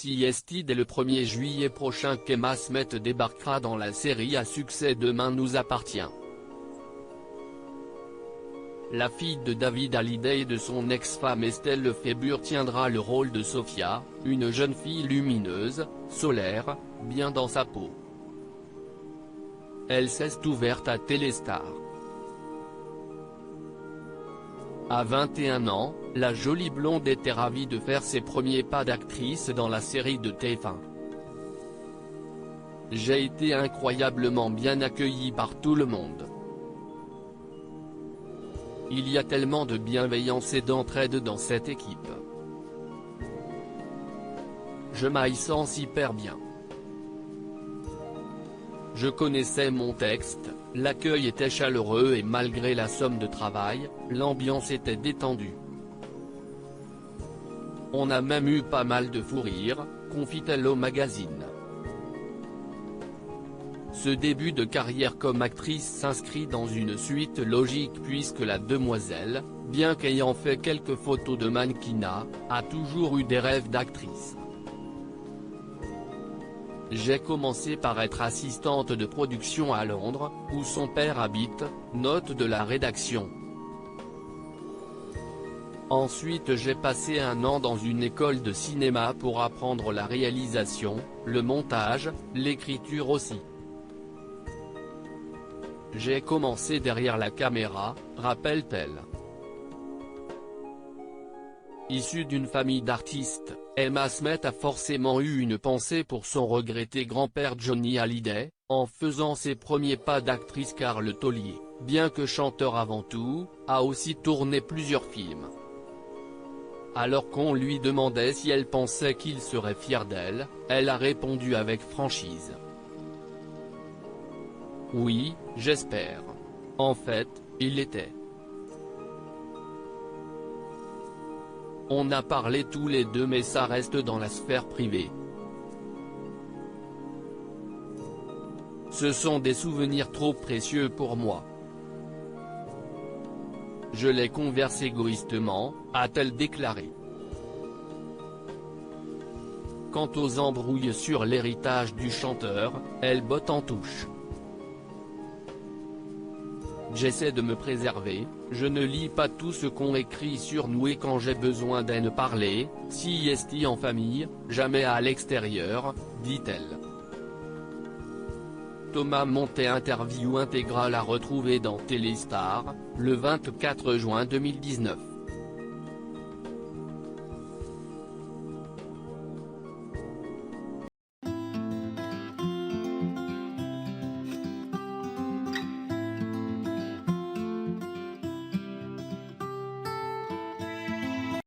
Si est dès le 1er juillet prochain qu'Emma Smith débarquera dans la série à succès Demain nous appartient. La fille de David Hallyday et de son ex-femme Estelle Lefébure tiendra le rôle de Sophia, une jeune fille lumineuse, solaire, bien dans sa peau. Elle s'est ouverte à Téléstar. À 21 ans, la jolie blonde était ravie de faire ses premiers pas d'actrice dans la série de TF1. J'ai été incroyablement bien accueillie par tout le monde. Il y a tellement de bienveillance et d'entraide dans cette équipe. Je m'y sens hyper bien. Je connaissais mon texte, l'accueil était chaleureux et malgré la somme de travail, l'ambiance était détendue. On a même eu pas mal de fou rires, confie-t-elle au magazine. Ce début de carrière comme actrice s'inscrit dans une suite logique puisque la demoiselle, bien qu'ayant fait quelques photos de mannequinat, a toujours eu des rêves d'actrice. J'ai commencé par être assistante de production à Londres, où son père habite, note de la rédaction. Ensuite j'ai passé un an dans une école de cinéma pour apprendre la réalisation, le montage, l'écriture aussi. J'ai commencé derrière la caméra, rappelle-t-elle. Issue d'une famille d'artistes, Emma Smith a forcément eu une pensée pour son regretté grand-père Johnny Hallyday, en faisant ses premiers pas d'actrice car le taulier, bien que chanteur avant tout, a aussi tourné plusieurs films. Alors qu'on lui demandait si elle pensait qu'il serait fier d'elle, elle a répondu avec franchise. Oui, j'espère. En fait, il l'était. On a parlé tous les deux mais ça reste dans la sphère privée. Ce sont des souvenirs trop précieux pour moi. Je les converse égoïstement, a-t-elle déclaré. Quant aux embrouilles sur l'héritage du chanteur, elle botte en touche. J'essaie de me préserver, je ne lis pas tout ce qu'on écrit sur nous et quand j'ai besoin d'en parler, si est en famille, jamais à l'extérieur, dit-elle. Thomas Montet interview intégrale à retrouver dans Téléstar, le 24 juin 2019.